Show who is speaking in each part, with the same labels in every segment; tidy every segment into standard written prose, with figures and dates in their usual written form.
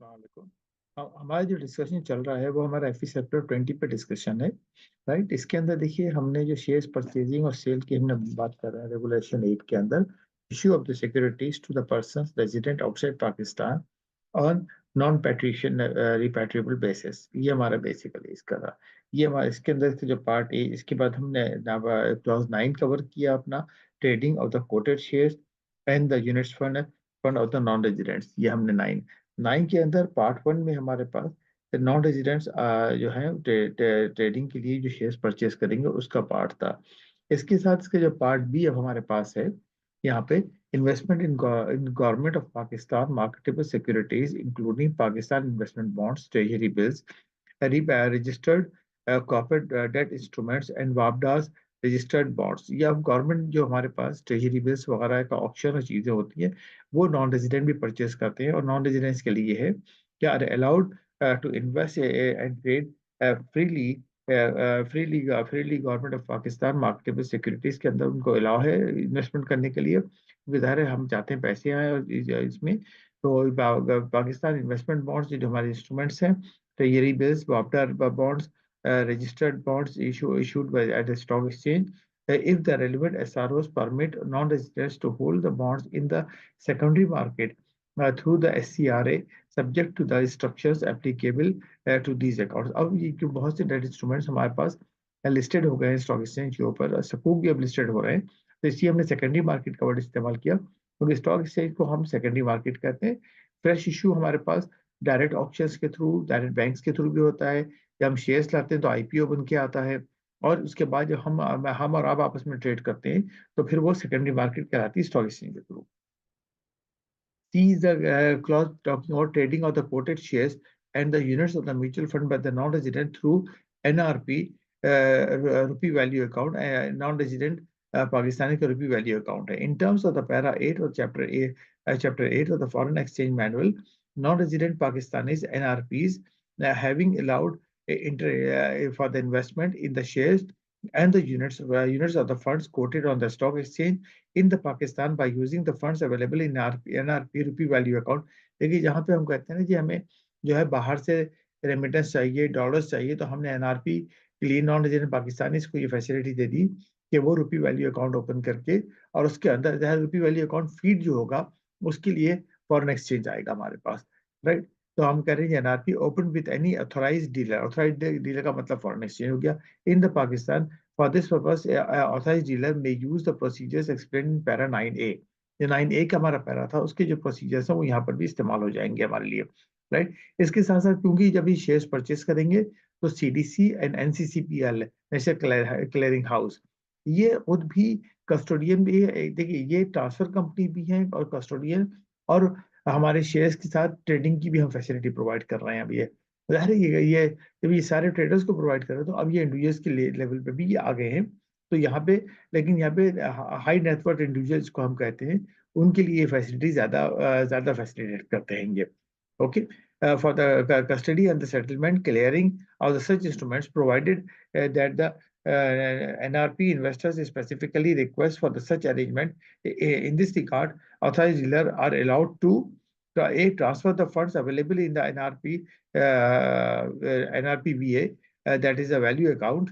Speaker 1: वालेकुम। हमारा जो डिस्कशन चल रहा है वो हमारा एफी सेक्टर 20 पे डिस्कशन है। राइट, इसके अंदर देखिए हमने जो शेयर्स परचेजिंग और सेल की हमने बात कर रहे हैं रेगुलेशन 8 के अंदर, issue of the securities to the person resident outside Pakistan on non patrician repatriable basis, ये हमारा बेसिकली इसका था। ये हमारा इसके अंदर से जो पार्ट ए, इसके बाद हमने क्लॉज 9 कवर किया अपना, trading of the coated shares and the units fund fund of the non residents, ये हमने 9 के अंदर पार्ट 1 में हमारे पास नॉन रेजिडेंट्स जो है ट्रेडिंग के लिए जो शेयर्स परचेस करेंगे उसका पार्ट था। इसके साथ इसके जो पार्ट बी अब हमारे पास है यहाँ पे, investment in government of Pakistan marketable securities including Pakistan investment bonds, treasury bills, registered corporate debt instruments and WAPDA's registered bonds. ये अब गवर्नमेंट जो हमारे पास ट्रेजरी बिल्स वगैरह का ऑप्शन और चीज़ें होती हैं वो नॉन रेजिडेंट भी परचेज करते हैं, और नॉन रेजिडेंट्स के लिए है क्या are allowed to invest and trade freely freely government of Pakistan marketable securities के अंदर उनको अलाउ है इन्वेस्टमेंट करने के लिए, क्योंकि ज़ाहिर है हम चाहते हैं पैसे आए और इसमें तो पाकिस्तान इन्वेस्टमेंट बॉन्ड्स जो हमारे इंस्ट्रूमेंट्स हैं, ट्रेजरी बिल्स, वापडर bonds, registered bonds issued by at the stock exchange, if the relevant SROs permit non-residents to hold the bonds in the secondary market through the SCRA, subject to the instructions applicable to these accounts। अब ये जो बहुत से debt instruments हमारे पास listed हो गए हैं stock exchange के ऊपर, सकूक भी अब लिस्टेड हो रहे हैं, तो इसलिए हमने सेकेंडरी मार्केट का वर्ड इस्तेमाल किया, क्योंकि स्टॉक एक्सचेंज को हम सेकेंडरी मार्केट कहते हैं। फ्रेश इशू हमारे पास डायरेक्ट ऑप्शंस के थ्रू, डायरेक्ट बैंक्स के थ्रू भी होता है, जब हम शेयर्स लाते हैं तो आईपीओ बन के आता है, और उसके बाद जब हम और आप आपस में ट्रेड करते हैं तो फिर वो सेकेंडरी मार्केट कहलाती है स्टॉक एक्सचेंज के through. C is the clause talking about trading of the quoted shares and the units of the mutual fund by the non-resident through NRP rupee value account, non-resident Pakistani का rupee value account है। In terms of the para 8 or chapter 8 of the foreign exchange manual, non-resident Pakistanis NRPs having allowed for the investment in the shares and the units of the funds quoted on the stock exchange in the Pakistan by using the funds available in NRP rupee value account। देखिए जहाँ पे हम कहते हैं ना जी हमें जो है बाहर से रेमिटेंस चाहिए, डॉलर्स चाहिए, तो हमने एनआरपी के लिए नॉन रेजिडेंट पाकिस्तानी को ये फैसिलिटी दे दी कि वो रुपी वैल्यू अकाउंट ओपन करके, और उसके अंदर रुपी वैल्यू अकाउंट फीड जो होगा उसके लिए फॉरेन एक्सचेंज आएगा हमारे पास। राइट, तो हम कह रहे हैं NRP open with any authorise dealer, authorise dealer का मतलब फॉरेन एक्सचेंज हो गया in the Pakistan. For this purpose, authorized dealer may use the procedures explained in para 9A। जो 9A का हमारा पैरा था उसके जो प्रोसीजर्स हैं वो यहाँ पर भी इस्तेमाल हो जाएंगे हमारे लिए। राइट, इसके साथ साथ क्योंकि जब ये शेयर्स परचेस करेंगे तो CDC and NCCPL national clearing house, ये खुद भी कस्टोडियन भी है। देखिए ये ट्रांसफर कंपनी भी है और कस्टोडियन, और हमारे शेयर्स के साथ ट्रेडिंग की भी हम फैसिलिटी प्रोवाइड कर रहे हैं अभी। ज़ाहिर है ये जब ये सारे ट्रेडर्स को प्रोवाइड कर रहे हैं तो अब ये इंडिविजुअल्स के लेवल पे भी ये आ गए हैं। तो यहाँ पे लेकिन यहाँ पे हाई नेटवर्थ इंडिविजुअल्स को हम कहते हैं, उनके लिए फैसिलिटी ज़्यादा फैसिलिटेट करते हैं ये। Okay, for the custody and the settlement clearing of the such instruments provided that the NRP investors specifically request for the such arrangement. In this regard, authorized dealers are allowed to transfer the funds available in the NRP NRPVA, that is a value account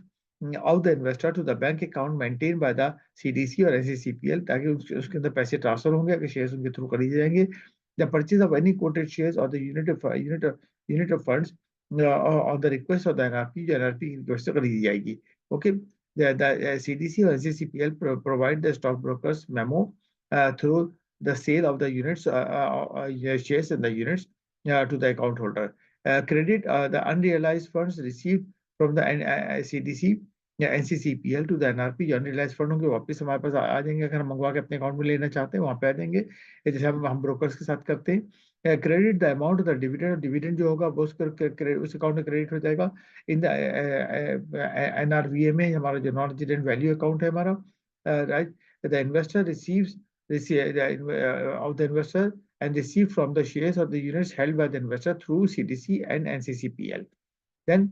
Speaker 1: of the investor to the bank account maintained by the CDC or SCCPL, ताकि उसके अंदर पैसे transfer होंगे अगर shares उनके through खरीदे जाएंगे। The purchase of any quoted shares or the unit of funds on the request of the NRP, जो NRP request से खरीदी जाएगी। Okay, the CDC or SCCPL provide the stockbrokers memo through the sale of the units, shares in the units to the account holder. Credit the unrealized funds received from the CDC या NCCPL to the NRP, जो unrealise fund होंगे वापस हमारे पास आ जाएंगे, अगर हम मंगवा के अपने अकाउंट में लेना चाहते हैं वहाँ पे आ जाएंगे, जैसे हम ब्रोकर्स के साथ करते हैं। Credit the amount the dividend जो होगा वो उस अकाउंट में क्रेडिट हो जाएगा। इन द NRVA में हमारा जो नॉन रेजिडेंट वैल्यू अकाउंट है हमारा, right, the investor receives of the investor and receive from the shares of the units held by the investor through CDC and NCCPL. Then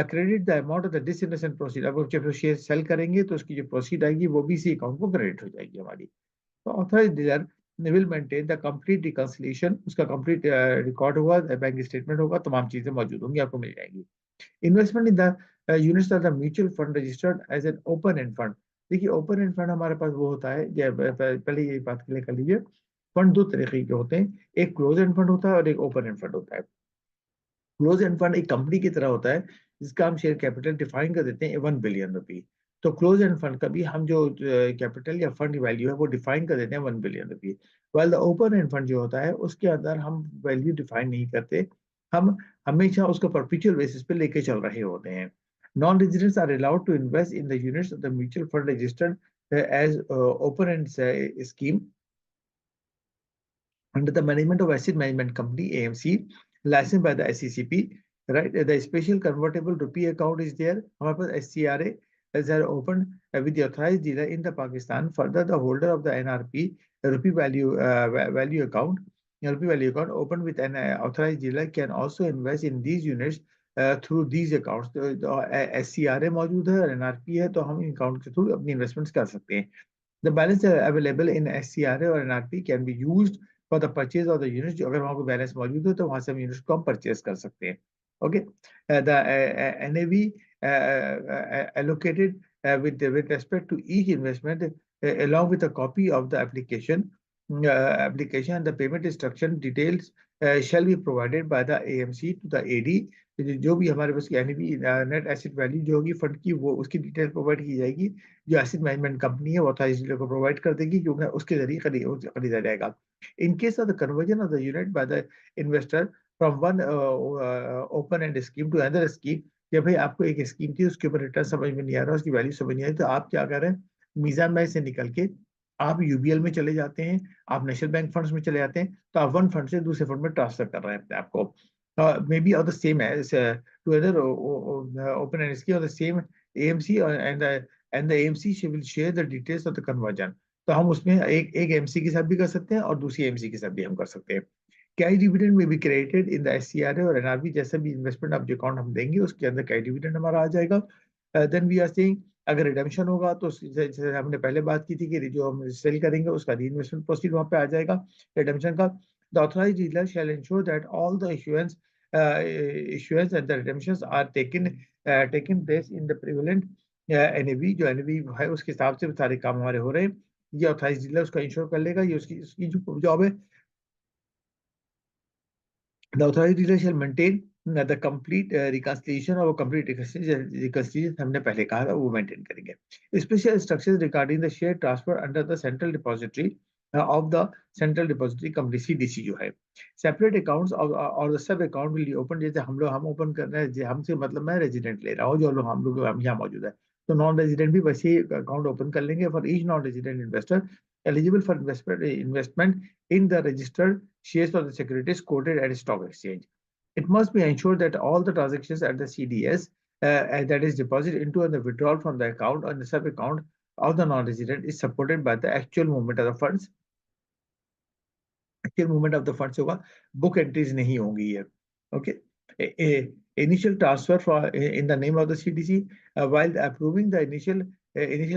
Speaker 1: credit the amount of the disinvestment proceed। अब जब share cell करेंगे तो उसकी जो proceed आएगी वो भी इसी अकाउंट को क्रेडिट हो जाएगी हमारी। तो authorise dealer will maintain the complete reconciliation, उसका complete record होगा, बैंक स्टेटमेंट होगा, तमाम चीजें मौजूद होंगी, आपको मिल जाएंगी. Investment in the units of the mutual fund registered as an open end fund. देखिए ओपन एंड फंड हमारे पास वो होता है, पहले ये बात क्लियर कर लीजिए. फंड दो तरीके के होते हैं, एक क्लोज एंड फंड होता है और एक ओपन एंड फंड होता है. क्लोज एंड फंड एक कंपनी की तरह होता है जिसका हम शेयर कैपिटल डिफाइन कर देते हैं 1 बिलियन रुपी. तो क्लोज एंड फंड का भी हम जो कैपिटल या फंड वैल्यू है वो डिफाइन कर देते हैं 1 billion rupee. While the open end fund जो होता है उसके अंदर हम वैल्यू डिफाइन नहीं करते, हम हमेशा उसको परपेचुअल बेसिस पे लेके चल रहे होते हैं. Non residents are allowed to invest in the units of the mutual fund registered as open end scheme under the management of Asset Management Company (AMC), licensed by the SCCP, right? The special convertible rupee account is there. हमारे पास SCRA as are opened with the authorized dealer in the Pakistan. Further, the holder of the NRP rupee value account, opened with an authorized dealer can also invest in these units through these accounts. तो SCRA मौजूद है और NRP है, तो हम इन account के through अपनी investments कर सकते हैं. The balance available in SCRA or NRP can be used for the purchase of the units. अगर वहाँ पे बैलेंस मौजूद है तो वहाँ से हम यूनिट्स को हम परचेज कर सकते हैं. Okay, the NAV allocated with respect to each investment along with a copy of the application the payment instruction details shall be provided by the AMC to the AD. जो भी हमारे पास NAV net asset value जो होगी fund की वो उसकी detail provide की जाएगी, जो एसेट मैनेजमेंट कंपनी है वो ऑथराइज्ड डीलर को प्रोवाइड कर देगी, क्योंकि उसके जरिए खरीदा जाएगा. In case of the conversion of the unit by the investor from one open end scheme to another scheme, कि भाई आपको एक स्कीम थी उसके ऊपर रिटर्न समझ में नहीं आ रहा, उसकी वैल्यू समझ नहीं आ रही, तो आप क्या कर रहे हैं, मीजान भाई से निकल के आप यूबीएल में चले जाते हैं, आप नेशनल बैंक फंड्स में चले जाते हैं, तो आप वन फंड से दूसरे फंड में ट्रांसफर कर रहे हैं अपने आपको. May be of the same as to other open end scheme of the same AMC and the AMC will share the details of the conversion. तो हम उसमें एक AMC के साथ भी कर सकते हैं और दूसरी AMC के साथ भी हम कर सकते हैं. कैश डिविडेंड में भी क्रेडिटेड इन द SCRA और NRV, जैसा भी इन्वेस्टमेंट आप जो अकाउंट हम देंगे उसके अंदर कैश डिविडेंड हमारा आ जाएगा. देन वी आर सेइंग अगर रिडेम्पशन होगा तो जैसे हमने पहले बात की थी कि जो हम सेल करेंगे उसका रीइन्वेस्टमेंट प्रोसीड वहां पे आ जाएगा रिडेम्पशन का. The authorised dealer shall ensure that all the issuance and the redemptions are taken place in the prevalent NAV, जो NAV है उसके हिसाब से सारे काम हमारे हो रहे हैं. ये ऑथराइज्ड डीलर उसका इंश्योर कर लेगा, ये उसकी जो जॉब है. The authorized dealer shall maintain the complete reconciliation or complete reconciliation हमने पहले कहा था वो maintain करेंगे. Special instructions regarding the share transfer under the central depository of the central depository company CDC जो है. Separate accounts or the sub account will be opened. जैसे हम ओपन कर रहे हैं, हमसे मतलब मैं रेजिडेंट ले रहा हूँ, जो लोग हम लोग यहाँ मौजूद है, तो नॉन रेजिडेंट भी वैसे ही अकाउंट ओपन कर लेंगे. For each non resident investor eligible for investment in the registered shares of the securities quoted at stock exchange. It must be ensured that all the transactions at the CDS, that is deposit into and the withdrawal from the account and the sub account of the non-resident, is supported by the actual movement of the funds. Actual movement of the funds होगा, book entries नहीं होंगी ये. Okay. Initial transfer for in the name of the CDC, while approving the initial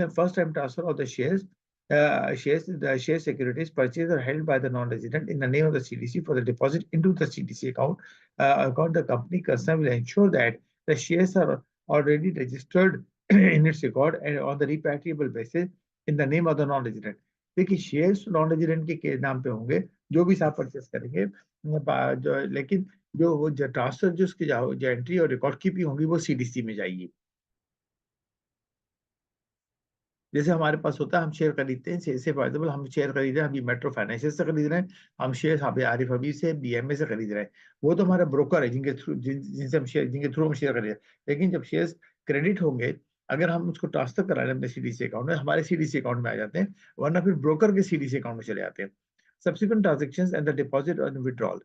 Speaker 1: first time transfer of the shares, the share securities purchased or held by the non-resident in the name of the CDC for the deposit into the CDC account. The company concerned will ensure that the shares are already registered in its record and on the repatriable basis in the name of the non-resident. देखिए shares non resident के नाम पे होंगे, जो भी साहब purchase करेंगे, लेकिन जो ट्रांसफर जो उसकी जो एंट्री और रिकॉर्ड कीपिंग होंगी वो CDC में जाएगी. जैसे हमारे पास होता है हम शेयर खरीदते हैं, से फॉर एग्जाम्पल हम शेयर खरीद रहे हैं, हम मेट्रो फाइनेंशियल से खरीद रहे हैं, हम शेयर आरिफ हबीब से BMA से खरीद रहे हैं, वो तो हमारा ब्रोकर है जिनके थ्रू जिनसे हम शेयर जिनके थ्रू हम शेयर खरीद रहे हैं. लेकिन जब शेयर्स क्रेडिट होंगे, अगर हम उसको ट्रांसफर करा रहे हैं अपने CDC अकाउंट में, हमारे CDC अकाउंट में आ जाते हैं, वरना फिर ब्रोकर के CDC अकाउंट में चले जाते हैं. Subsequent transactions and the deposit और withdrawal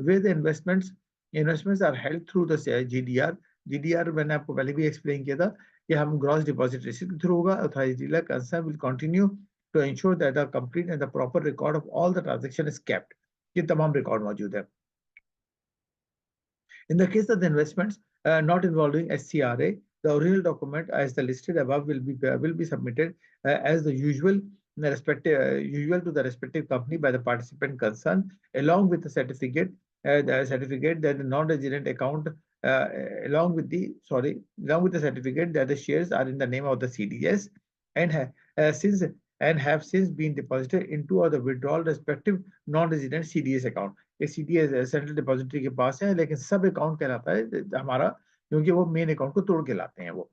Speaker 1: where the investments are held through the GDR मैंने आपको पहले भी एक्सप्लेन किया था कि हम ग्रॉस डिपॉजिट रिसीट के थ्रू होगा. Authorised dealer concern will continue to ensure that the complete and the proper record of all the transaction is kept. ये तमाम रिकॉर्ड मौजूद है. In the case of the investments not involving SCRA, the original document as the listed above will be submitted as the usual usual to the respective company by the participant concerned, along with the certificate that the non-resident account, along with the certificate that the shares are in the name of the CDS and since and have since been deposited into or the withdrawal respective non-resident CDS account. ये CDS central depository के पास है, लेकिन सब account कहलाता है हमारा, क्योंकि वो मेन अकाउंट को तोड़ के लाते हैं वो,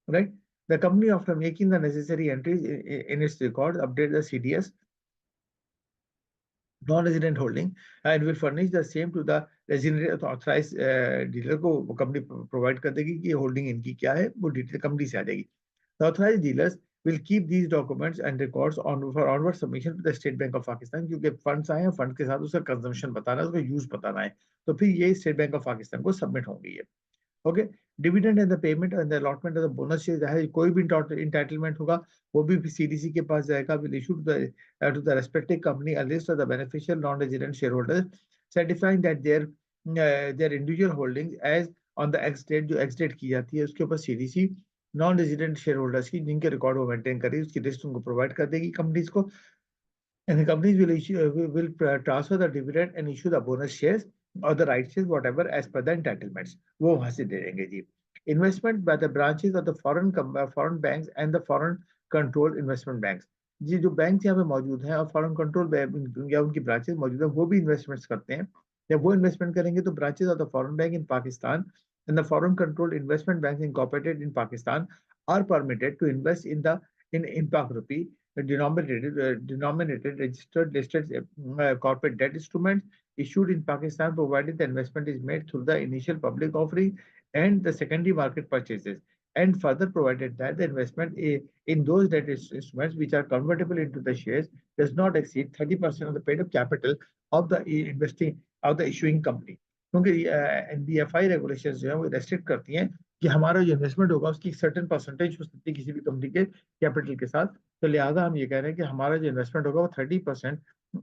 Speaker 1: right? The company, after making the necessary entries in its records, update the CDS non-resident holding and will furnish the same to the resident authorized dealer को वो कंपनी प्रोवाइड कर देगी कि होल्डिंग इनकी क्या है, वो डिटेल कंपनी से आ जाएगी. The authorized dealers will keep these documents and records on for onward submission to the State Bank of Pakistan, क्योंकि फंड्स आए हैं, फंड के साथ उसका कंजम्पशन बताना है, उसका यूज बताना है, तो फिर ये स्टेट बैंक ऑफ पाकिस्तान को सबमिट होंगी ये. Okay, dividend and the payment and the allotment of the bonus share है, कोई भी इंटाइटलमेंट होगा वो भी सीडीसी के पास जाएगा, will issue to the respective company a list of the beneficial non resident share holders certifying that their individual holdings as on the ex date, जो एक्स डेट की जाती है उसके ऊपर CDC non resident share holders की जिनके record वो maintain करेगी उसकी लिस्ट उनको प्रोवाइड कर देगी कंपनीज को. And the companies will transfer the dividend and issue the bonus shares or the right shares, whatever as per the entitlements. वो वहां से दे देंगे जी. Investment by the branches of the foreign banks and the foreign controlled investment banks. जी जो bank यहाँ पे मौजूद हैं और फॉरेन कंट्रोल या उनकी ब्रांचेस मौजूद हैं वो भी इन्वेस्टमेंट्स करते हैं. जब वो इन्वेस्टमेंट करेंगे तो branches of the foreign bank in Pakistan and the foreign controlled investment banks incorporated in Pakistan are permitted to invest in Pak rupee denominated registered listed corporate debt instruments issued in Pakistan, provided the investment is made through the initial public offering and the secondary market purchases, and further provided that the investment in those debt instruments which are convertible into the shares does not exceed 30% of the paid up capital of the issuing company. क्योंकि NBFI regulations जो है वो restrict करती हैं कि हमारा जो investment होगा उसकी सर्टेन परसेंटेज हो सकती है किसी भी कंपनी के कैपिटल के साथ, तो लिहाजा हम ये कह रहे हैं कि हमारा जो इन्वेस्टमेंट होगा वो 30%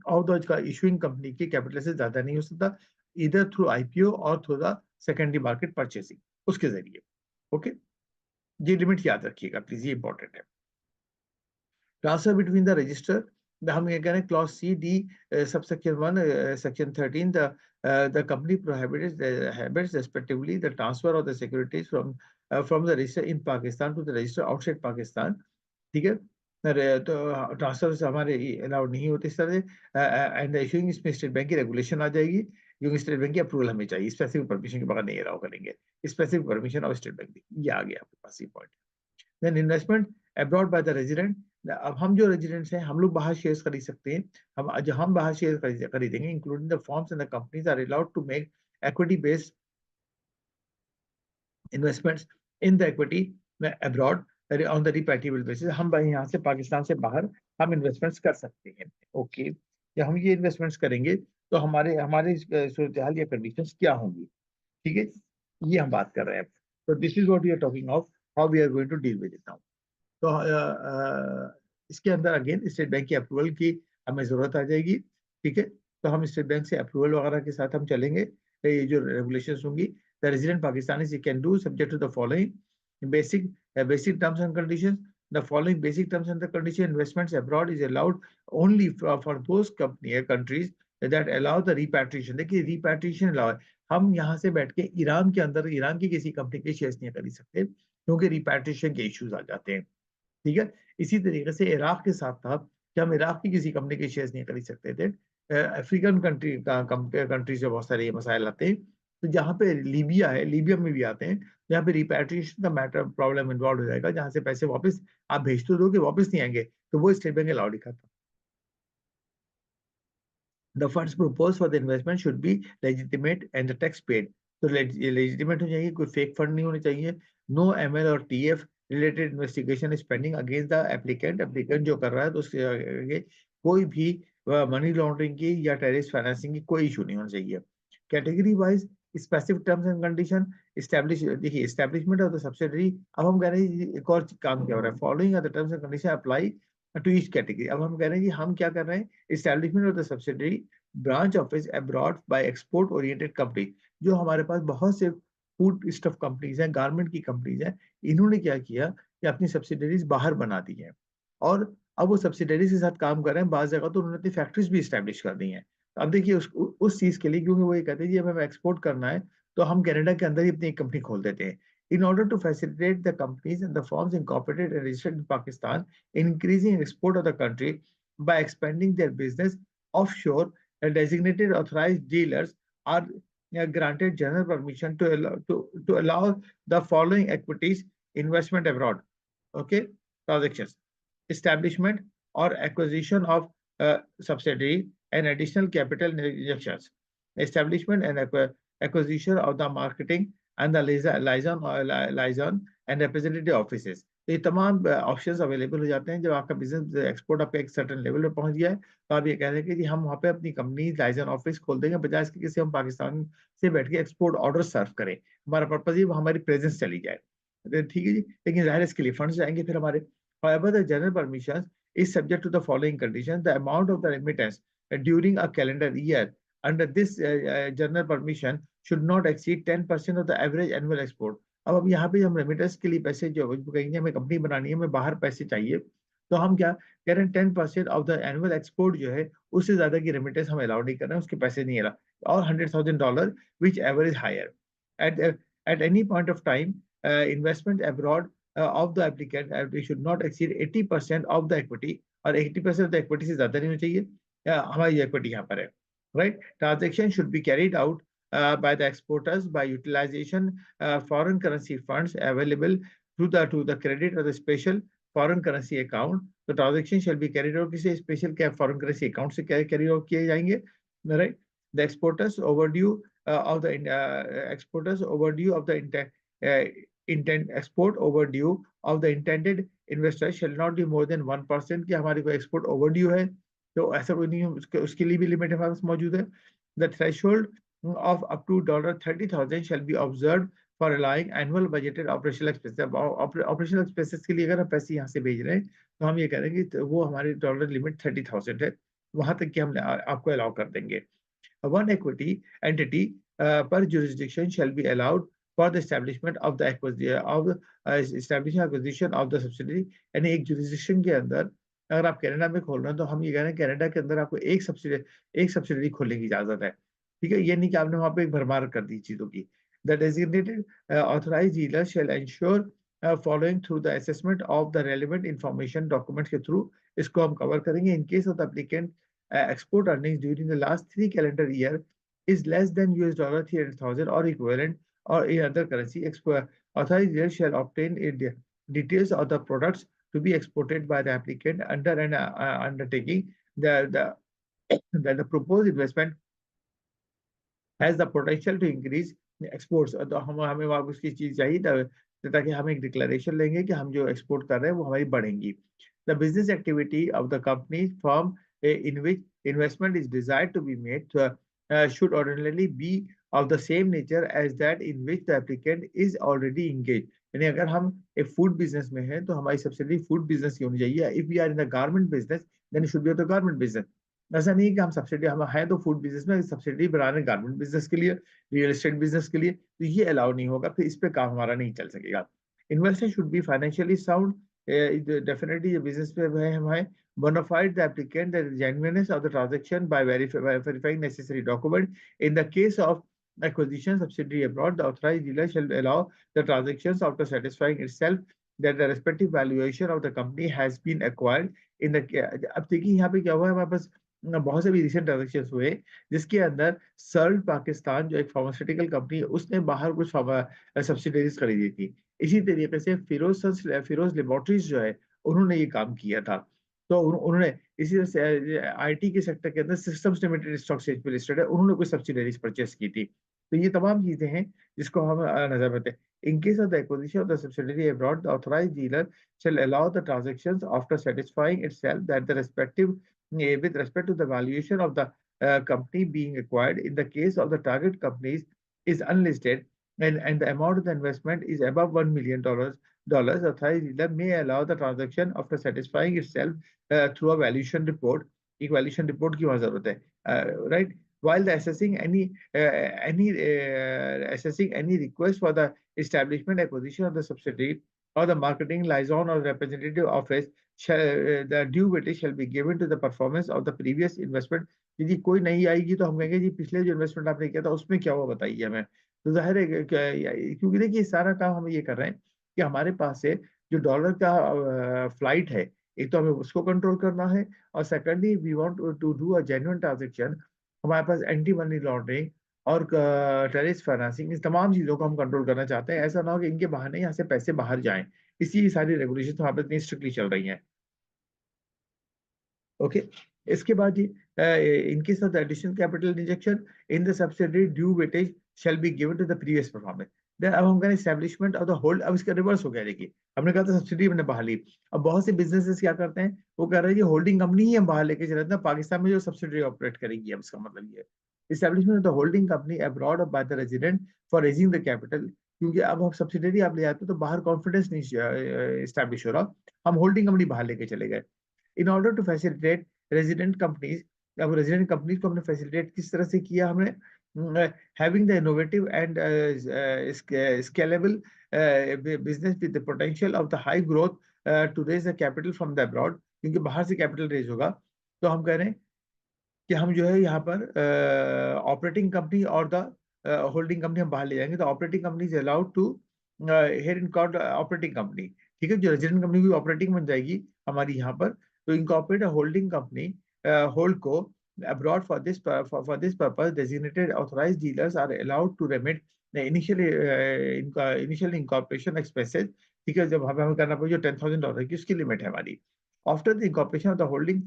Speaker 1: ऑफ द का इशूइंग कंपनी के कैपिटल से ज्यादा नहीं हो सकता, इधर थ्रू IPO और through the secondary market purchasing उसके जरिए. ओके, ये लिमिट याद रखिएगा प्लीज, ये इंपॉर्टेंट है. ट्रांसफर बिटवीन द रजिस्टर, हम ये कह रहे हैं clause C D subsection 1 section 13 the company prohibits respectively the transfer of the securities from the register in Pakistan to the register outside Pakistan. ठीक है, तो ट्रांसफर हमारे अलाउड नहीं होते इस तरह से, एंड इशूइंग इसमें स्टेट बैंक की रेगुलेशन आ जाएगी क्योंकि स्टेट बैंक की अप्रूवल हमें चाहिए, स्पेसिफिक परमिशन के बगैर नहीं अलाउ करेंगे, specific permission of state bank. ये आ गया आपके पास ये point. Then investment abroad by the resident, अब हम जो रेजिडेंट्स हैं हम लोग बाहर शेयर्स खरीद सकते हैं, हम बाहर शेयर खरीदेंगे including the firms and the companies are allowed to make equity based investments in the equity abroad on the repatriable basis. हम यहाँ से पाकिस्तान से बाहर हम इन्वेस्टमेंट्स कर सकते हैं. ओके, जब हम ये इन्वेस्टमेंट्स करेंगे तो हमारे हमारे सूरत हाल या कंडीशंस क्या होंगी, ठीक है, ये हम बात कर रहे हैं. तो this is what we are talking of, how we are going to deal with it now. तो इसके अंदर अगेन स्टेट बैंक की अप्रूवल की हमें जरूरत आ जाएगी. ठीक है, तो हम स्टेट बैंक से अप्रूवल वगैरह के साथ हम चलेंगे. ये जो रेगुलेशंस होंगी, the resident Pakistani can do subject to the following basic terms and conditions. The following basic terms and the condition: investments abroad is allowed only for those countries that allow the repatriation. देखिए repatriation allow है, हम यहाँ से बैठ के Iran के अंदर Iran की किसी कंपनी के शेयर्स नहीं खरीद सकते क्योंकि रिपैट्रिएशन के इश्यूज आ जाते हैं. ठीक है, इसी तरीके से इराक के साथ था कि हम इराक की किसी कंपनी के शेयर्स नहीं खरीद सकते थे. अफ्रीकन कंट्री से बहुत सारे ये मसाइल आते हैं. तो जहाँ पे लीबिया है, लीबिया में भी आते हैं, जहाँ पे रिपैट्रिएशन का मैटर प्रॉब्लम इन्वॉल्व हो जाएगा, जहाँ से पैसे वापस आप भेज तो दोगे वापस नहीं आएंगे, तो वो स्टेट बैंक अलाउड लिखा था. The funds proposed for the investment should be legitimate and the tax paid. तो legitimate हो चाहिए, कोई फेक फंड नहीं होने चाहिए. No ML और TF related investigation is pending against the applicant. applicant जो कर रहा है तो उसके आगे कोई भी मनी लॉन्ड्रिंग की या टेररिस्ट फाइनेंसिंग की कोई इशू नहीं होना चाहिए. Category wise specific terms and condition establish, देखिए एस्टैब्लिशमेंट ऑफ द सब्सिडरी. अब हम कह रहे हैं एक और काम क्या हो रहा है, following are the terms and condition apply to each category. अब हम कह रहे हैं कि हम क्या कर रहे हैं, establishment of the subsidiary branch office abroad by export oriented company. जो हमारे पास बहुत से फूड स्टफ कंपनीज हैं, गारमेंट की कंपनीज हैं, इन्होंने क्या किया कि अपनी सब्सिडरीज बाहर बना दी हैं और अब वो सब्सिडरीज के साथ काम कर रहे हैं, बाज़ जगह तो उन्होंने अपनी फैक्ट्रीज भी एस्टैब्लिश कर दी हैं। अब देखिए उस चीज़ के लिए, क्योंकि वो ये कहते हैं जी हमें एक्सपोर्ट करना है, तो हम कनाडा के अंदर ही अपनी एक कंपनी खोल देते हैं। In order to facilitate the companies and the firms incorporated and registered in Pakistan in increasing export of the country by expanding their business offshore, designated authorized dealers are granted general permission to allow the following equities investment abroad. Okay, transactions, establishment or acquisition of subsidiary and additional capital injections, establishment and acquisition of the marketing and the liaison and representative offices. तो ये तमाम options available हो जाते हैं जब आपका business export आपका एक सर्टेन लेवल पे पहुंच गया है, तो आप ये कह रहे हैं कि जी हम वहाँ पे अपनी कंपनी लाइसेंस ऑफिस खोल देंगे, बजाय इसके किसी हम पाकिस्तान से बैठ के एक्सपोर्ट ऑर्डर सर्व करें। हमारा पर्पज ये हमारी प्रेजेंस चली जाए, ठीक है जी। लेकिन जाहिर है इसके लिए फंड्स जाएंगे फिर हमारे। However, the general permission is subject to the following conditions. The amount of the remittance during a calendar year under this general permission should not exceed 10% of the average annual export. अब यहाँ पे हम remittance के लिए पैसे जो कहेंगे हमें कंपनी बनानी है, हमें बाहर पैसे चाहिए, तो हम क्या कह रहे हैं 10% ऑफ द एनुअल एक्सपोर्ट जो है उससे ज्यादा की रेमिटेंस हम अलाउ नहीं कर रहे हैं, उसके पैसे नहीं अलाउ, और $100,000 whichever is higher at at any point of time investment abroad of the applicant they should not exceed 80% of the equity, और 80% of the equity से ज्यादा नहीं होना चाहिए हमारी equity यहाँ पर है, right? Transaction should be carried out by the exporters by utilization foreign currency funds available to the credit or the special foreign currency account. तो transaction shall be carried out किसी special क्या foreign currency account से carry out किए जाएंगे, right? The exporters overdue of the exporters overdue of the intent export overdue of the intended investor shall not be more than 1% कि हमारी कोई export overdue है, तो ऐसा कोई नहीं है, उसके लिए भी लिमिट हमारे पास मौजूद है। The threshold of up to $30,000 shall be observed for allowing annual budgeted operational expenses. operational expenses के लिए अगर हम पैसे यहाँ से भेज रहे हैं तो हम ये कह रहे हैं कि वो हमारी डॉलर लिमिट 30,000 है, वहां तक कि हम आपको अलाउ कर देंगे। One equity entity per jurisdiction shall be allowed for the establishment of the establishing acquisition of the subsidiary। यानी एक jurisdiction के अंदर अगर आप कनाडा में खोल रहे हैं तो हम ये कह रहे हैं कनाडा के अंदर आपको एक सब्सिडरी खोलने की इजाजत है, ठीक है। ये नहीं कि आपने वहां पे एक भरमार कर दी चीजों की। The designated authorized dealer shall ensure following through the assessment of the relevant information documents के through इसको हम कवर करेंगे। In case of the applicant export earnings during the last 3 calendar year is less than $300,000 or equivalent or in other currency, authorized dealer shall obtain details of the products to be exported by the applicant under an undertaking that the proposed investment has the potential to increase exports। तो हमें वहाँ उसकी चीज चाहिए ताकि हम एक declaration लेंगे कि हम जो एक्सपोर्ट कर रहे हैं वो हमारी बढ़ेंगी। The business activity of the company firm in which investment is desired to be made should ordinarily be of the same nature as that in which the applicant is already engaged। यानी अगर हम एक food business में हैं तो हमारी subsidy food business की होनी चाहिए। If we are in the garment business then should be the garment business. ऐसा नहीं है कि हम सब्सिडी हम है तो फूड बिजनेस में, सब्सिडी बना रहे गारमेंट बिजनेस के लिए, रियल एस्टेट बिजनेस के लिए, तो ये अलाउ नहीं होगा, फिर इस पे काम हमारा नहीं चल सकेगा। Investor should be financially sound, definitely the business पे है हमारे bona fide the applicant the genuineness of the transaction by verifying necessary document। In the case of acquisition subsidiary abroad, the authorized dealer shall allow the transactions after satisfying itself that the respective valuation of the company has been acquired in the। अब देखिए यहाँ पे क्या हुआ है, हमारे पास बहुत से भी रिसेंट ट्रांजेक्शन हुए जिसके अंदर सर्ल्ड पाकिस्तान जो एक फार्मास्यूटिकल कंपनी है उसने बाहर कुछ सब्सिडरीज खरीदी थी। इसी तरीके से फिरोज लेबोरेटरीज जो है उन्होंने ये काम किया था। तो उन्होंने इसी तरह से आईटी के सेक्टर के अंदर सिस्टम्स लिमिटेड स्टॉक एक्सचेंज पे लिस्टेड है, उन्होंने कुछ सब्सिडरीज परचेस की थी। तो ये तमाम चीजें हैं जिसको हम नजर में रखते हैं। In case of the acquisition of the subsidiary abroad, the authorized dealer shall allow the transactions after satisfying itself that the respective with respect to the valuation of the company being acquired in the case of the target companies is unlisted and the amount of the investment is above $1 million, authorized dealer may allow the transaction after satisfying itself through a valuation report। एक valuation report की वहाँ जरूरत है, right? While the assessing any request for the establishment acquisition of the subsidiary or the marketing liaison or representative office the due weightage shall be given to the performance of the previous investment। यदि कोई नहीं आएगी तो हम कहेंगे जी पिछले जो investment आपने किया था उसमें क्या हुआ बताइए हमें। तो जाहिर है क्योंकि देखिए सारा काम हम ये कर रहे हैं कि हमारे पास से जो डॉलर का फ्लाइट है, एक तो हमें उसको कंट्रोल करना है, और secondly we want to do a genuine transaction. हमारे पास एंटी मनी लॉन्ड्रिंग और टेररिस्ट फाइनेंसिंग, इस तमाम चीजों को हम कंट्रोल करना चाहते हैं। ऐसा ना हो कि इनके बहाने यहाँ से पैसे बाहर जाएं। इसी सारी रेगुलेशन हमारे पास इतनी स्ट्रिक्टली चल रही हैं। ओके, इसके बाद g in case of the additional capital injection in the subsidiary due weightage shall be given to the previous performance. अब हम करें एस्टैब्लिशमेंट ऑफ द होल्ड। अब इसका रिवर्स हो गया। देखिए हमने कहा था सब्सिडी हमने बाहर ली, अब बहुत से बिजनेसेस क्या करते हैं, वो कह रहे हैं कि होल्डिंग कंपनी ही हम बाहर लेके चले जाते हैं, पाकिस्तान में जो सब्सिडी ऑपरेट करेगी। अब इसका मतलब ये establishment of the holding company abroad by the resident for raising the capital. क्योंकि अब हम सब्सिडरी आप ले जाते हो तो बाहर कॉन्फिडेंस नहीं स्टैब्लिश हो रहा, हम होल्डिंग कंपनी बाहर लेके चले गए। In order to facilitate resident companies, अब रेजिडेंट कंपनीज को हमने फैसिलिटेट किस तरह से किया हमने, having the innovative and scalable business with the potential of the high growth to raise the capital from the abroad। क्योंकि बाहर से कैपिटल रेज होगा, तो हम कह रहे हैं कि हम जो है यहाँ पर ऑपरेटिंग कंपनी और द होल्डिंग कंपनी हम बाहर ले जाएंगे। तो operating company is allowed to herein called operating company. ठीक है, जो रेजिडेंट कंपनी भी ऑपरेटिंग बन जाएगी हमारी यहाँ पर, तो इनकॉर्पोरेट होल्डिंग कंपनी होल्ड को abroad for this purpose designated authorized dealers are allowed to remit the initial incorporation expenses। ठीक है, जब हमें करना पड़ेगा जो $10,000 की उसकी लिमिट है हमारी। After the incorporation of the holding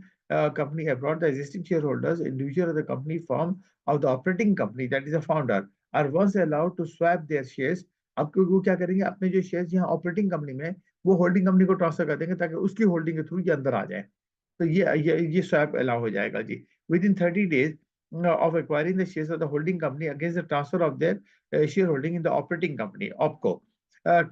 Speaker 1: company abroad, the existing shareholders, individual of the company form of the operating company, that is the founder, are once allowed to swap their shares। अब क्योंकि वो क्या करेंगे, अपने जो shares यहाँ operating company में वो होल्डिंग कंपनी को ट्रांसफर कर देंगे ताकि उसकी होल्डिंग के थ्रू ये अंदर आ जाए। तो ये स्वैप अलाउ हो जाएगा जी। Within 30 days of acquiring the shares of the holding company against the transfer of their shareholding in the operating company OpCo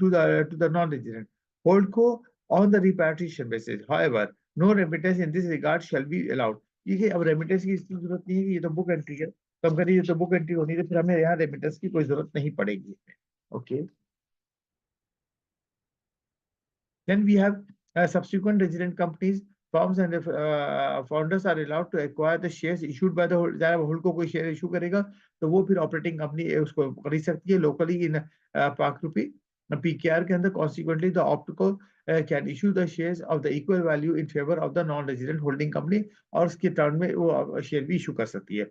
Speaker 1: to the non-resident holdco on the repatriation basis। However, no remittance in this regard shall be allowed। ये अब remittance की इसकी जरूरत नहीं है कि ये तो बुक एंट्री है, तो हम करें ये तो बुक एंट्री होनी है, तो फिर हमें यहाँ रेमिटेंस की कोई जरूरत नहीं पड़ेगी। Okay, then we have subsequent resident companies firms and founders are allowed to acquire the shares issued by the hold को कोई शेयर इशू करेगा तो वो फिर ऑपरेटिंग कंपनी उसको खरीद सकती है लोकली इन पाक रुपी पीकेआर के अंदर। कॉन्सिक्वेंटली द ऑप्टको can issue the shares of the equal value in favour of the non resident holding company, और उसके टर्न में वो शेयर भी इशू कर सकती है।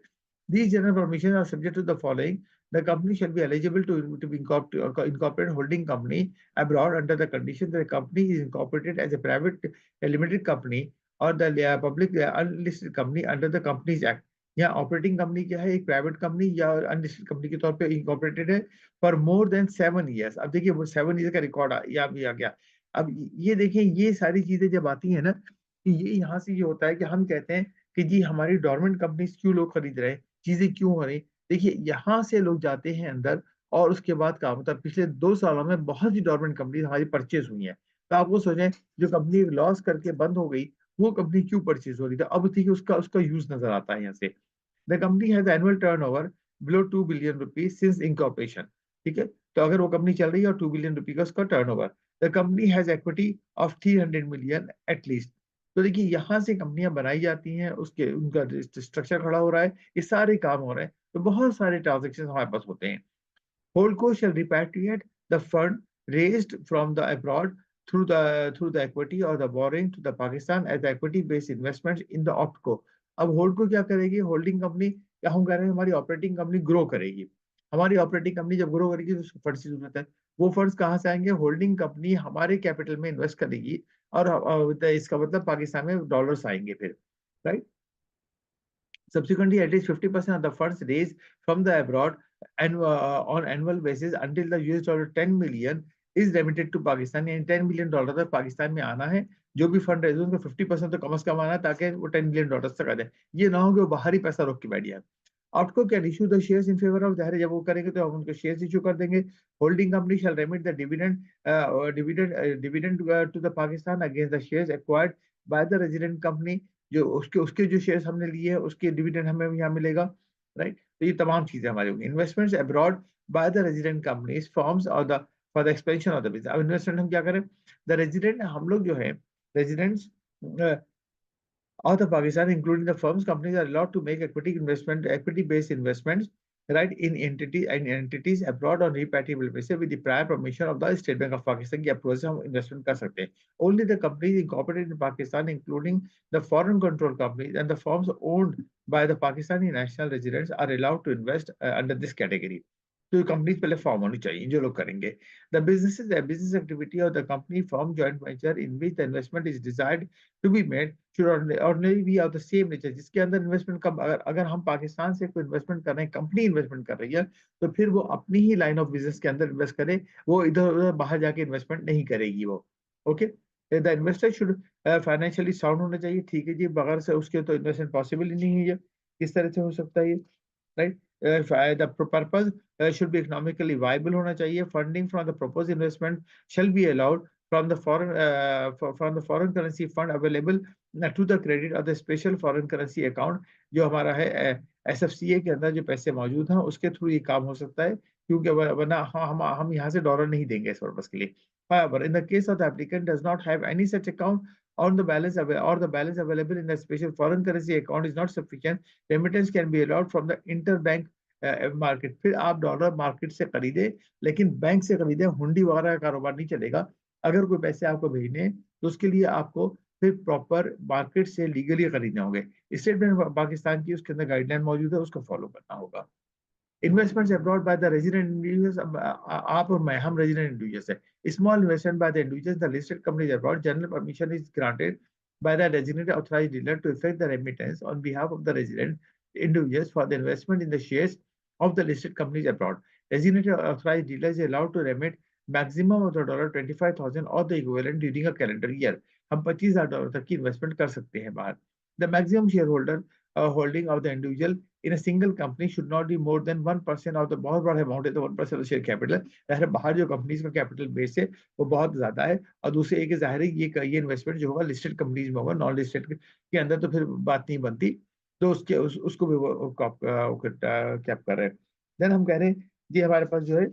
Speaker 1: These general permissions are subject to the following: the company shall be eligible to incorporate holding company abroad under the condition that the company is incorporated as a private limited company or the public unlisted company under the Companies Act। यहाँ operating company क्या है, एक private company या unlisted company के तौर पे incorporated है for more than 7 years। अब देखिए वो 7 years का रिकॉर्ड आ गया। अब ये देखिए ये सारी चीजें जब आती है ना, कि ये यहाँ से ये होता है कि हम कहते हैं कि जी हमारी डोरमेंट कंपनीज क्यों लोग खरीद रहे हैं, चीजें क्यों हो रही। देखिए यहाँ से लोग जाते हैं अंदर, और उसके बाद क्या होता है, पिछले 2 सालों में बहुत सी डोरमेंट कंपनी हमारी परचेज हुई है। तो आप वो सोचें, जो कंपनी लॉस करके बंद हो गई वो कंपनी क्यों परचेज हो रही थी, अब देखिए उसका उसका यूज नजर आता है यहाँ से। The company has annual turnover below 2 billion rupees since incorporation. ठीक है, तो अगर वो कंपनी चल रही है और 2 बिलियन रुपए का उसका turnover, the company has equity of 300 million at least. तो देखिए यहाँ से कंपनियां बनाई जाती हैं, उसके उनका स्ट्रक्चर खड़ा हो रहा है, ये सारे काम हो रहे हैं, तो बहुत सारे ट्रांजेक्शन हमारे पास होते हैं। Holdco shall repatriate the fund raised from the abroad through the equity or the borrowing to the Pakistan as equity based investments in the OpCo। अब होल्डको क्या करेगी, होल्डिंग कंपनी क्या हम कह रहे हैं, हमारी ऑपरेटिंग कंपनी ग्रो करेगी। हमारी ऑपरेटिंग कंपनी जब ग्रो करेगी तो फंड्स की जरूरत है, वो फंड्स कहाँ से आएंगे, होल्डिंग कंपनी हमारे कैपिटल में इन्वेस्ट करेगी, और इसका मतलब पाकिस्तान में डॉलर्स आएंगे फिर, right. Subsequently, at least 50% of the funds raised from the abroad and on annual basis until the $10 million is remitted to Pakistan। यानी $10 million तक पाकिस्तान में आना है। जो भी फंड रेज उनका 50% तो कम से कम आना है, ताकि वो $10 million तक आ जाए। ये ना हो कि वो बाहरी पैसा रोक के बैठ जाए। ऑप्टको can issue the shares in favour of, जाहिर है जब वो करेंगे तो हम उनको शेयर्स इशू कर देंगे। Holding company shall remit the dividend to the Pakistan against the shares acquired by the resident company. जो उसके उसके जो शेयर्स हमने लिए हैं उसके डिविडेंड हमें यहाँ मिलेगा, राइट। तो ये तमाम चीजें हमारी होंगी। Investments abroad by the resident companies forms और the for the expansion of the business. अब इन्वेस्टमेंट हम क्या करें, द रेजिडेंट हम लोग जो है residents of the Pakistan, including the firms, companies are allowed to make equity-based investments, right, in entities abroad on repatriable basis with the prior permission of the State Bank of Pakistan. की approval से हम investment कर सकते हैं. Only the companies incorporated in Pakistan, including the foreign control companies and the firms owned by the Pakistani national residents, are allowed to invest under this category. तो companies पहले form होनी चाहिए जो लोग करेंगे. The business activity of the company firm joint venture in which the investment is desired to be made should ordinarily be of the same nature. जिसके अंदर investment का अगर हम पाकिस्तान से कोई इन्वेस्टमेंट कर रहे हैं, कंपनी इन्वेस्टमेंट कर रही है, तो फिर वो अपनी ही लाइन ऑफ बिजनेस के अंदर इन्वेस्ट करे, वो इधर उधर बाहर जाके इन्वेस्टमेंट नहीं करेगी वो. Okay, the investor should financially sound होना चाहिए. ठीक है जी, बगैर से उसके तो इन्वेस्टमेंट पॉसिबल ही नहीं है. किस तरह से हो सकता है ये, right? The purpose should be economically viable होना चाहिए. Funding from the proposed investment shall be allowed from the foreign currency fund available to the credit of the special foreign currency account जो हमारा है SFCA के अंदर जो पैसे मौजूद हैं उसके थ्रू ये काम हो सकता है, क्योंकि वरना हम यहाँ से डॉलर नहीं देंगे इस पर्पस के लिए. However, in the case of the applicant does not have any such account on the balance available in the special foreign currency account is not sufficient, remittance can be allowed from the interbank market. फिर आप dollar market से खरीदे, लेकिन bank से खरीदे, हुंडी वगैरह का कारोबार नहीं चलेगा. अगर कोई पैसे आपको भेजने तो उसके लिए आपको फिर प्रॉपर मार्केट से लीगली खरीदने होंगे. स्टेट बैंक पाकिस्तान की उसके अंदर गाइडलाइन मौजूद है, उसको फॉलो करना होगा. Investments abroad by the resident individuals, आप और मैं हम रेजिडेंट इंडिविजुअल्स है. Small investment by the individuals, the listed companies abroad, general permission is granted by the designated authorized dealer to effect the remittance on behalf of the resident individuals for the investment in the shares of the listed companies abroad. Designated authorized dealer is allowed to remit maximum of the $25,000 or the equivalent during a calendar year. हम $25,000 तक की investment कर सकते हैं बाहर. The maximum shareholder holding of the individual in a single company should not be more than 1% of the, बहुत बड़ा amount है तो 1% ऑफ शेयर कैपिटल. जाहिर बाहर जो कंपनीज का कैपिटल बेस है वो बहुत ज्यादा है, और दूसरे एक जाहिर है ये इन्वेस्टमेंट जो होगा लिस्टेड कंपनीज में होगा, नॉन लिस्टेड के अंदर तो फिर बात नहीं बनती. तो उसको भी वो कैप कर रहे हैं. देन हम कह रहे हैं जी हमारे पास जो है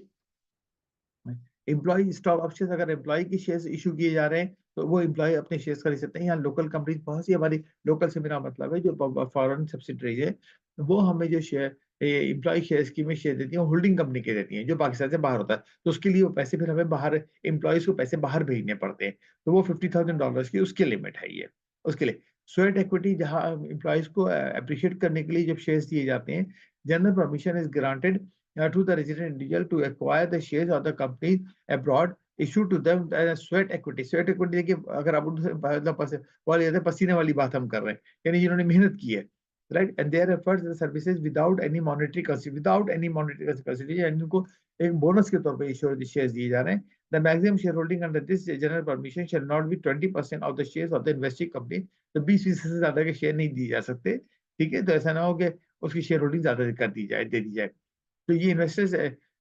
Speaker 1: एम्प्लॉय स्टॉक ऑप्शन, अगर एम्प्लॉय की शेयर्स इशू किए जा रहे हैं तो वो एम्प्लॉय अपने शेयर्स खरीद सकते हैं. यहाँ लोकल कंपनीज बहुत सी, हमारी लोकल से मेरा मतलब है जो फॉरेन सब्सिडरीज है, वो हमें जो शेयर एम्प्लॉय शेयर स्कीम में शेयर देती है, होल्डिंग कंपनी के देती हैं जो पाकिस्तान से बाहर होता है. तो उसके लिए वो पैसे फिर हमें बाहर एम्प्लॉयज को पैसे बाहर भेजने पड़ते हैं, तो वो $50,000 की उसकी लिमिट है ये. उसके लिए स्वेट इक्विटी, जहाँ एम्प्लॉयज को अप्रिशिएट करने के लिए जब शेयर्स दिए जाते हैं, general permission is granted to the resident individual to acquire the shares of the company abroad issued to them as sweat equity. Sweat equity देखिए, अगर आप मतलब पसीने वाली बात हम कर रहे हैं, यानी जिन्होंने मेहनत की है, right? And their efforts and services without any monetary consideration, उनको एक बोनस के तौर पे शेयर्स दिए जा रहे हैं. The maximum shareholding under this general permission shall not be 20% of the shares of the investing company. तो 20% से ज्यादा के शेयर नहीं दिए जा सकते. ठीक है, तो ऐसा ना हो कि उसकी शेयर होल्डिंग ज्यादा कर दी जाए, दे दी जाए. So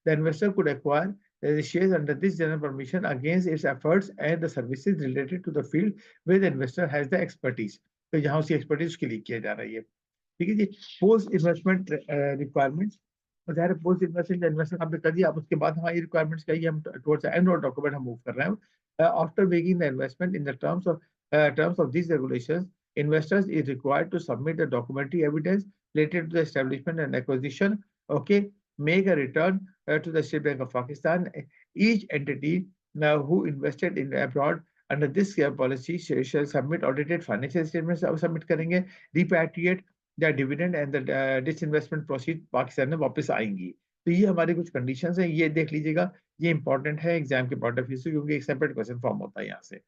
Speaker 1: the investor could acquire the shares under this general permission against its efforts and the services related to the field where the investor has the expertise. तो यहाँ उसकी expertise उसके लिए किया जा रहा है. ठीक है जी. पोस्ट इन्वेस्टमेंट रिक्वायरमेंट्स, ज़ाहिर है पोस्ट इन्वेस्टमेंट आपने कर दिया, अब उसके बाद हमारी रिक्वायरमेंट्स क्या है, हम towards the end of document हम मूव कर रहे हैं. After making the investment in the terms of these regulations, investors is required to submit the documentary evidence related to the establishment and acquisition. Okay, make a return to the State Bank of Pakistan. Each entity who invested in abroad under this policy shall submit audited financial statements. Submit करेंगे, repatriate the dividend and the disinvestment proceed Pakistan में वापस आएंगी. तो ये हमारी कुछ conditions हैं, ये देख लीजिएगा, ये इंपॉर्टेंट है एग्जाम के पॉइंट ऑफ व्यू से, क्योंकि एक सेपरेट क्वेश्चन फॉर्म होता है यहाँ से.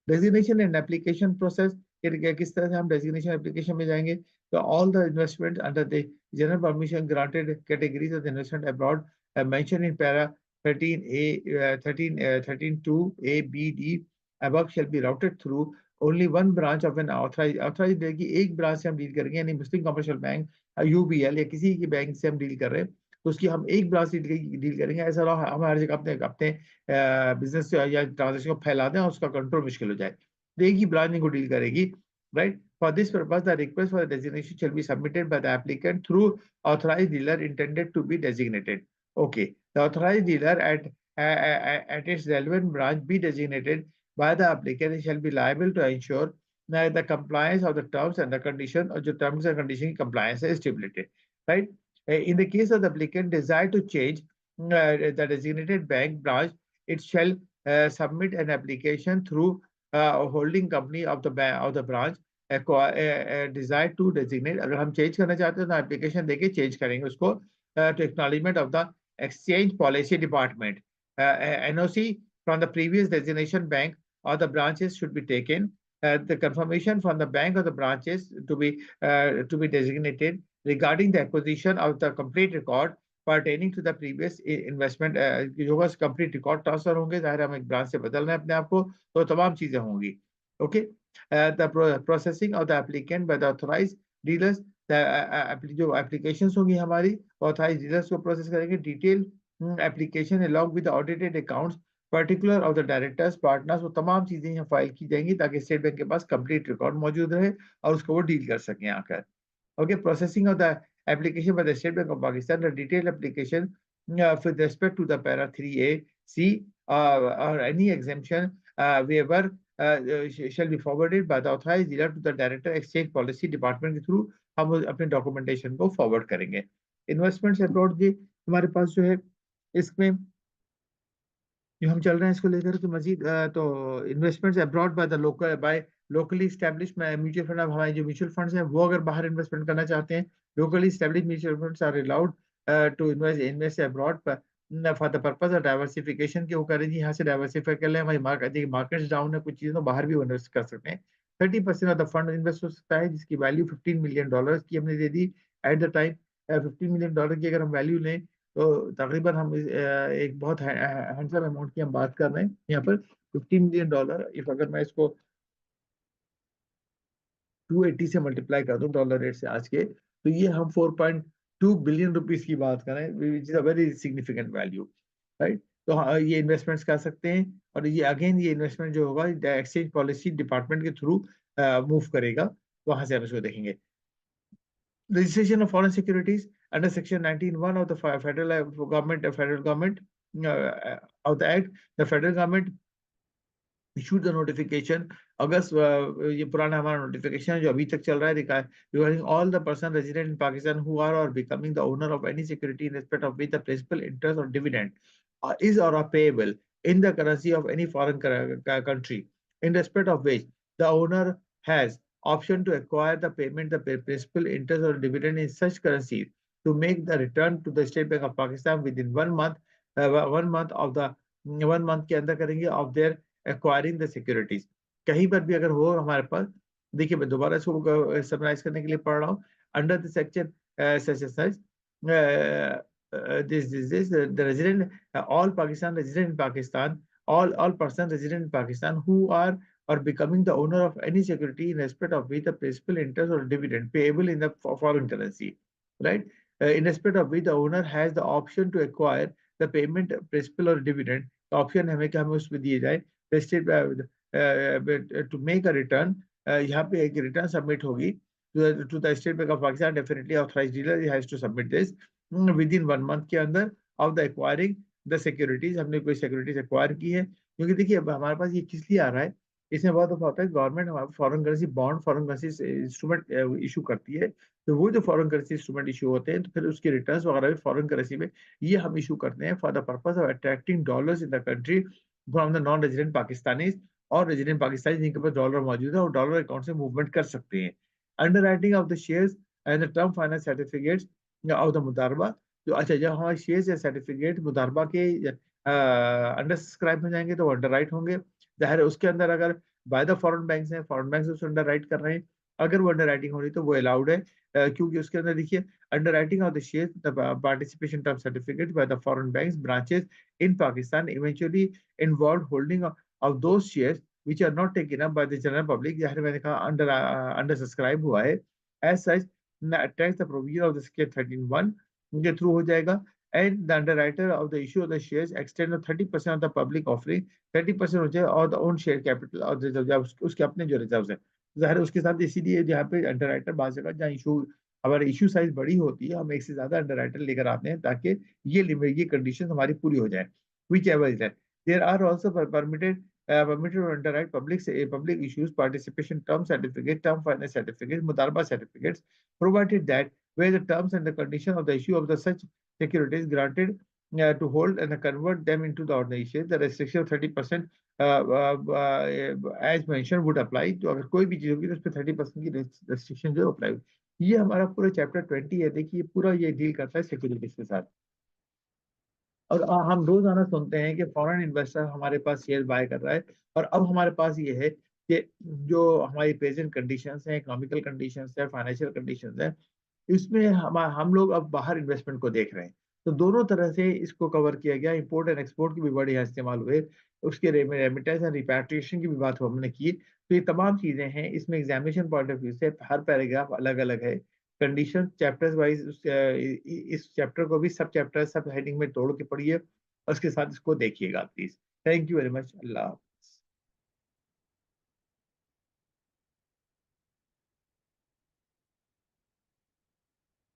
Speaker 1: डेजिग्नेशन एंड एप्लीकेशन प्रोसेस, किस तरह से हम डेजिग्नेशन एप्लीकेशन में जाएंगे. तो all the investment under the general permission granted categories of investment abroad mention in para 13(2) B, D above shall be routed through only one branch of an authorized की एक branch से हम deal करेंगे, यानी मुस्लिम commercial bank UBL या किसी की bank से हम डील कर रहे हैं तो उसकी हम एक ब्रांच से डील करेंगे. ऐसा ना हम हर जगह अपने बिजनेस या ट्रांजेक्शन को फैला दें और उसका कंट्रोल मुश्किल हो जाए. तो एक ही ब्रांच इनको डील करेगी, right. For this purpose, the request for the designation shall be submitted by the applicant through authorized dealer intended to be designated. Okay, the authorized dealer at its relevant branch be designated by the applicant shall be liable to ensure the compliance of the terms and the condition, or जो terms and condition की compliance है stipulated, right? In the case of the applicant desire to change the designated bank branch, it shall submit an application through a holding company of the bank of the branch desire to designate. अगर हम change करना चाहते हैं तो application देके change करेंगे उसको to acknowledgement of the exchange policy department. NOC from the previous designation bank or the branches should be taken. The confirmation from the bank or the branches to be designated regarding the acquisition of the complete record pertaining to the previous investment. जो होगा complete record transfer होंगे, जाहिर हम एक branch से बदल रहे हैं अपने आप को, तो तमाम चीजें होंगी. Okay. The processing of the applicant by the authorized dealers, जो applications होंगी हमारी authorized dealers को process करेंगे. Detail application along with the audited accounts particular of the directors partners, वो तमाम चीजें यहाँ फाइल की जाएंगी ताकि स्टेट बैंक के पास कंप्लीट रिकॉर्ड मौजूद रहे और उसको वो डील कर सकें आकर. Okay, processing of the application by the State Bank of Pakistan, the detailed application with respect to the para 3A, C or any exemption waiver shall be forwarded by the authorized dealer to the Director Exchange Policy Department के through हम अपने documentation को forward करेंगे. Investments abroad जी हमारे पास जो है इसमें जो हम चल रहे हैं इसको लेकर के मजीद तो investments abroad by locally establish mutual fund. अब हमारे जो म्यूचुअल फंड्स हैं वो अगर बाहर इन्वेस्टमेंट करना चाहते हैं, locally establish mutual funds are allowed to invest abroad for the purpose of diversification. के वो करें जी यहाँ से डाइवर्सिफाई कर लें, हमारी मार्केट्स डाउन है, कुछ चीज़ों तो बाहर भी इन्वेस्ट कर सकते हैं. 30% ऑफ द फंड इन्वेस्ट हो सकता है जिसकी वैल्यू $15 मिलियन की हमने दे दी एट द टाइम. $15 मिलियन की अगर हम वैल्यू लें तो तकरीबन हम एक बहुत हैंडसम अमाउंट की हम बात कर रहे हैं यहाँ पर. $15 मिलियन इफ अगर मैं इसको 280 से मल्टीप्लाई कर दूं डॉलर रेट से आज के, तो ये हम 4.2 बिलियन रुपीस की बात कर रहे हैं, which is a very significant value, right. तो हाँ, ये इन्वेस्टमेंट्स कर सकते हैं और ये अगेन ये इन्वेस्टमेंट जो होगा एक्सचेंज पॉलिसी डिपार्टमेंट के थ्रू मूव करेगा. वहां से हम इसको देखेंगे. Registration of foreign securities under Section 19(1) of the federal government of the Act. The federal government issued the notification. अगस्त ये पुराना हमारा notification है जो अभी तक चल रहा है regarding all the person resident in Pakistan who are or becoming the owner of any security in respect of which the principal, interest or dividend is or are payable in the currency of any foreign country, in respect of which the owner has option to acquire the payment, the principal, interest or dividend in such currency to make the return to the State Bank of Pakistan within 1 month. 1 month of the 1 month के अंदर करेंगे of their acquiring the securities. कहीं पर भी अगर हो हमारे पास, देखिए मैं दोबारा इसको समराइज करने के लिए पढ़ रहा हूँ. Under the section such this the resident all Pakistan resident in Pakistan, all person resident in Pakistan who are or becoming the owner of any security in respect of which the principal, interest or dividend payable in the foreign currency, right, in respect of which the owner has the option to acquire the payment, principal or dividend. Option हमें क्या हमें उसमें दिए जाए to make a return. यहाँ पे एक return submit होगी to the State Bank of Pakistan. Definitely authorized dealer has to submit this within 1 month के अंदर of the acquiring the securities. हमने कोई securities acquire की है, क्योंकि देखिए हमारे पास ये किस लिए आ रहा है, इसमें बहुत दफा होता है गवर्नमेंट हमारे foreign currency bond, foreign currency instrument issue करती है, तो वो जो फॉरेन करेंसी इंस्ट्रूमेंट इशू होते हैं तो फिर उसके रिटर्न्स वगैरह भी फॉरेन करेंसी में ये हम इशू करते हैं for the purpose of attracting dollars in the country from the non resident Pakistanis और रेजिडेंट पाकिस्तानी जिनके पास डॉलर मौजूद है और डॉलर अकाउंट से मूवमेंट कर सकते हैं. Underwriting of the shares and the term finance certificates of the मुदारबा. जो अच्छा जब हमारे शेयर्स या सर्टिफिकेट मुदारबा के अंडर सब्सक्राइब हो जाएंगे तो वो अंडर राइट होंगे. जाहिर है उसके अंदर अगर बाय द फॉरेन बैंक्स हैं, फॉरेन बैंक्स उसको अंडर राइट कर रहे हैं, अगर वो अंडर राइटिंग हो रही तो वो अलाउड है, क्योंकि उसके अंदर देखिए under writing of the shares the participation term certificate by the foreign banks branches in Pakistan eventually involve holding of those shares which are not taken up by the general public. जाहिर मैंने कहा under subscribe हुआ है, as such attacks the provision of the Section 13(1) के through हो जाएगा. And the underwriter of the issue of the shares extend 30% of the public offering, 30% हो जाए और the own share capital और रिजर्व उसके अपने जो रिजर्व है, जाहिर है उसके साथ इसीलिए यहाँ पे अंडरराइटर बात जगह जहाँ इशू हमारी इशू साइज बड़ी होती है हम एक से ज्यादा अंडरराइटर लेकर आते हैं ताकि ये लिमिट ये कंडीशन हमारी पूरी हो जाए. Whichever is that there are also permitted permitted to underwrite public issues, participation term certificate, term finance certificate, mudarba certificates, provided that where the terms and the condition of the issue of the such securities granted to hold and convert them into the ordinary share, the restriction of 30% as mentioned would apply. तो अगर कोई भी चीज होगी तो उस पर 30% की restriction जो अप्लाई होगी। ये हमारा पूरा चैप्टर 20 है। देखिए पूरा ये डील करता है सिक्योरिटीज के साथ। और हम रोजाना सुनते हैं कि फॉरेन इन्वेस्टर हमारे पास शेयर बाय कर रहा है। और अब हमारे पास ये है कि जो हमारी प्रेजेंट कंडीशंस हैं, इकोनॉमिकल कंडीशंस है, फाइनेंशियल कंडीशंस है, इसमें हम लोग अब बाहर इन्वेस्टमेंट को देख रहे हैं। तो दोनों तरह से इसको कवर किया गया। इंपोर्ट एंड एक्सपोर्ट की भी वर्ड यहाँ इस्तेमाल हुए, उसके रेमिटेंस एंड रिपैट्रिएशन की भी बात हमने की। तो ये तमाम चीजें हैं। इसमें एग्जामिनेशन पॉइंट ऑफ व्यू से हर पैराग्राफ अलग अलग है। कंडीशन चैप्टर्स वाइज इस चैप्टर को भी सब चैप्टर सब हेडिंग में तोड़ के पढ़िए और उसके साथ इसको देखिएगा please. Thank you very much. Allah.